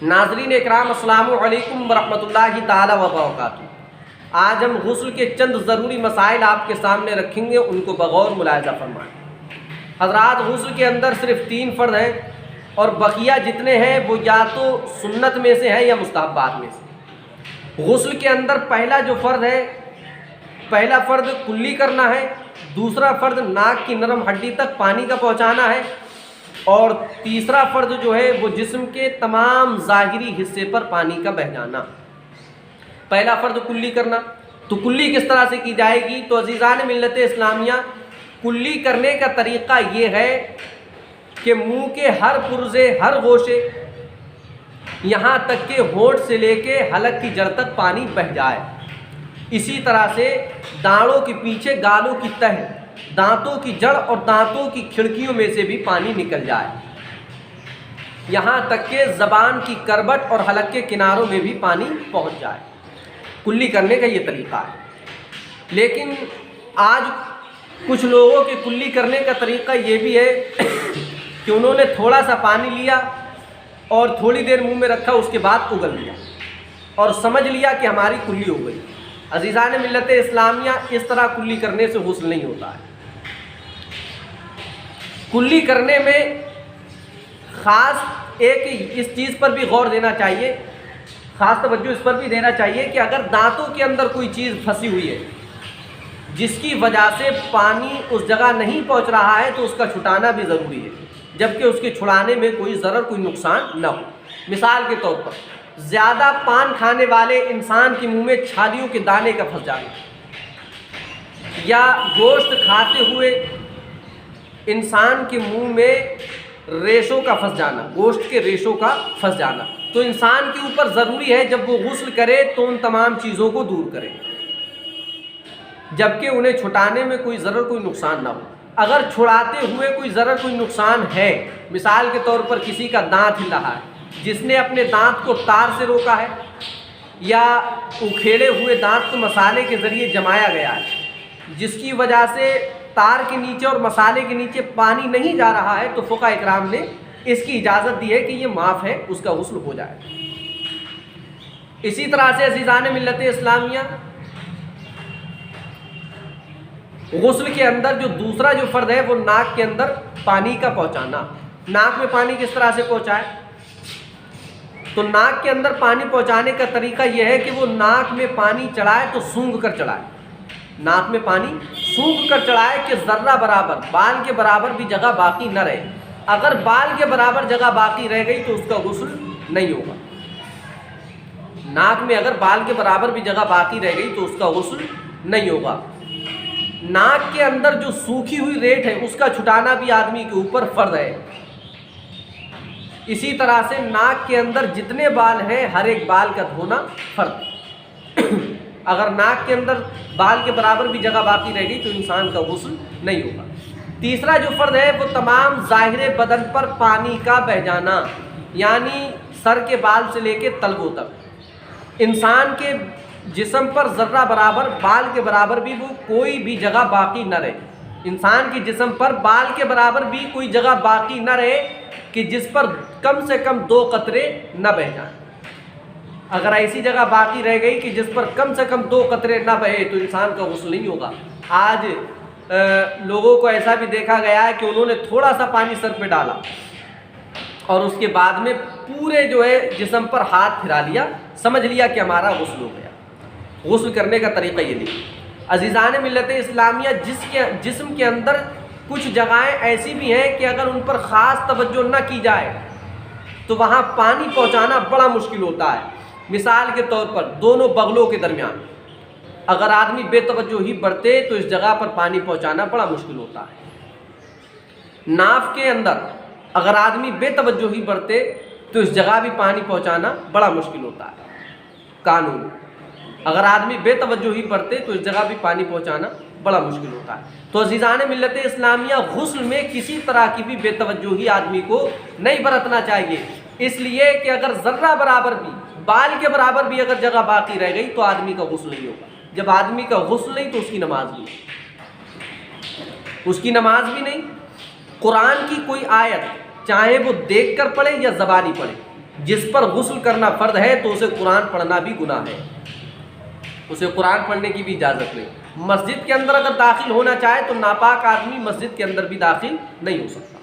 ناظرین اکرام، السلام علیکم ورحمۃ اللہ تعالی وبرکاتہ۔ آج ہم غسل کے چند ضروری مسائل آپ کے سامنے رکھیں گے، ان کو بغور ملاحظہ فرمائیں۔ حضرات، غسل کے اندر صرف 3 فرض ہیں اور بقیہ جتنے ہیں وہ یا تو سنت میں سے ہیں یا مستحبات میں سے۔ غسل کے اندر پہلا جو فرض ہے، پہلا فرض کلی کرنا ہے، دوسرا فرض ناک کی نرم ہڈی تک پانی کا پہنچانا ہے، اور تیسرا فرض جو ہے وہ جسم کے تمام ظاہری حصے پر پانی کا بہہ جانا۔ پہلا فرض کلی کرنا، تو کلی کس طرح سے کی جائے گی؟ تو عزیزان ملت اسلامیہ، کلی کرنے کا طریقہ یہ ہے کہ منہ کے ہر پرزے، ہر گوشے، یہاں تک کہ ہونٹ سے لے کے حلق کی جڑ تک پانی بہہ جائے۔ اسی طرح سے داڑھوں کے پیچھے، گالوں کی تہ، دانتوں کی جڑ اور دانتوں کی کھڑکیوں میں سے بھی پانی نکل جائے، یہاں تک کہ زبان کی کربٹ اور حلق کے کناروں میں بھی پانی پہنچ جائے۔ کلی کرنے کا یہ طریقہ ہے۔ لیکن آج کچھ لوگوں کے کلی کرنے کا طریقہ یہ بھی ہے کہ انہوں نے تھوڑا سا پانی لیا اور تھوڑی دیر منہ میں رکھا، اس کے بعد اگل لیا اور سمجھ لیا کہ ہماری کلی ہو گئی۔ عزیزان ملت اسلامیہ، اس طرح کلی کرنے سے غسل نہیں ہوتا ہے۔ کلی کرنے میں خاص ایک اس چیز پر بھی غور دینا چاہیے، خاص توجہ اس پر بھی دینا چاہیے کہ اگر دانتوں کے اندر کوئی چیز پھنسی ہوئی ہے جس کی وجہ سے پانی اس جگہ نہیں پہنچ رہا ہے تو اس کا چھٹانا بھی ضروری ہے، جبکہ اس کے چھڑانے میں کوئی ضرر، کوئی نقصان نہ ہو۔ مثال کے طور پر زیادہ پان کھانے والے انسان کے منہ میں چھالیوں کے دانے کا پھنس جانا، یا گوشت کھاتے ہوئے انسان کے منہ میں ریشوں کا پھنس جانا، گوشت کے ریشوں کا پھنس جانا، تو انسان کے اوپر ضروری ہے جب وہ غسل کرے تو ان تمام چیزوں کو دور کرے، جبکہ انہیں چھٹانے میں کوئی ضرر، کوئی نقصان نہ ہو۔ اگر چھڑاتے ہوئے کوئی ضرر، کوئی نقصان ہے، مثال کے طور پر کسی کا دانت ہل رہا ہے، جس نے اپنے دانت کو تار سے روکا ہے، یا اکھیڑے ہوئے دانت کو مسالے کے ذریعے جمایا گیا ہے، جس کی وجہ سے تار کے نیچے اور مسالے کے نیچے پانی نہیں جا رہا ہے، تو فقہاء اکرام نے اس کی اجازت دی ہے کہ یہ معاف ہے، اس کا غسل ہو جائے۔ اسی طرح سے عزیزان ملت اسلامیہ، غسل کے اندر جو دوسرا جو فرض ہے وہ ناک کے اندر پانی کا پہنچانا۔ ناک میں پانی کس طرح سے پہنچائے؟ تو ناک کے اندر پانی پہنچانے کا طریقہ یہ ہے کہ وہ ناک میں پانی چڑھائے تو سونگھ کر چڑھائے، ناک میں پانی سونگھ کر چڑھائے کہ ذرہ برابر، بال کے برابر بھی جگہ باقی نہ رہے۔ اگر بال کے برابر جگہ باقی رہ گئی تو اس کا غسل نہیں ہوگا۔ ناک میں اگر بال کے برابر بھی جگہ باقی رہ گئی تو اس کا غسل نہیں ہوگا۔ ناک کے اندر جو سوکھی ہوئی ریٹ ہے اس کا چھٹانا بھی آدمی کے اوپر فرض ہے۔ اسی طرح سے ناک کے اندر جتنے بال ہیں ہر ایک بال کا دھونا فرض ہے۔ اگر ناک کے اندر بال کے برابر بھی جگہ باقی رہ گئی تو انسان کا غسل نہیں ہوگا۔ تیسرا جو فرض ہے وہ تمام ظاہر بدن پر پانی کا بہہ جانا، یعنی سر کے بال سے لے کے تلووں تک۔ انسان کے جسم پر ذرہ برابر، بال کے برابر بھی وہ کوئی بھی جگہ باقی نہ رہے، انسان کے جسم پر بال کے برابر بھی کوئی جگہ باقی نہ رہے کہ جس پر کم سے کم 2 قطرے نہ بہہ جائیں۔ اگر ایسی جگہ باقی رہ گئی کہ جس پر کم سے کم 2 قطرے نہ بہے تو انسان کا غسل نہیں ہوگا۔ آج لوگوں کو ایسا بھی دیکھا گیا ہے کہ انہوں نے تھوڑا سا پانی سر پہ ڈالا اور اس کے بعد میں پورے جو ہے جسم پر ہاتھ پھرا لیا، سمجھ لیا کہ ہمارا غسل ہو گیا۔ غسل کرنے کا طریقہ یہ نہیں۔ عزیزان ملت اسلامیہ، جسم کے اندر کچھ جگہیں ایسی بھی ہیں کہ اگر ان پر خاص توجہ نہ کی جائے تو وہاں پانی پہنچانا بڑا مشکل ہوتا ہے۔ مثال کے طور پر دونوں بغلوں کے درمیان اگر آدمی بے توجہی برتے تو اس جگہ پر پانی پہنچانا بڑا مشکل ہوتا ہے۔ ناف کے اندر اگر آدمی بے توجہی برتے تو اس جگہ بھی پانی پہنچانا بڑا مشکل ہوتا ہے۔ قانون، اگر آدمی بے توجہی برتے تو اس جگہ بھی پانی پہنچانا بڑا مشکل ہوتا ہے۔ تو عزیزان ملت اسلامیہ، غسل میں کسی طرح کی بھی بے توجہی آدمی کو نہیں برتنا چاہیے، اس لیے کہ اگر ذرہ برابر بھی، بال کے برابر بھی اگر جگہ باقی رہ گئی تو آدمی کا غسل نہیں ہوگا۔ جب آدمی کا غسل نہیں تو اس کی نماز بھی نہیں، اس کی نماز بھی نہیں۔ قرآن کی کوئی آیت چاہے وہ دیکھ کر پڑھے یا زبانی پڑھے، جس پر غسل کرنا فرض ہے تو اسے قرآن پڑھنا بھی گناہ ہے، اسے قرآن پڑھنے کی بھی اجازت نہیں۔ مسجد کے اندر اگر داخل ہونا چاہے تو ناپاک آدمی مسجد کے اندر بھی داخل نہیں ہو سکتا۔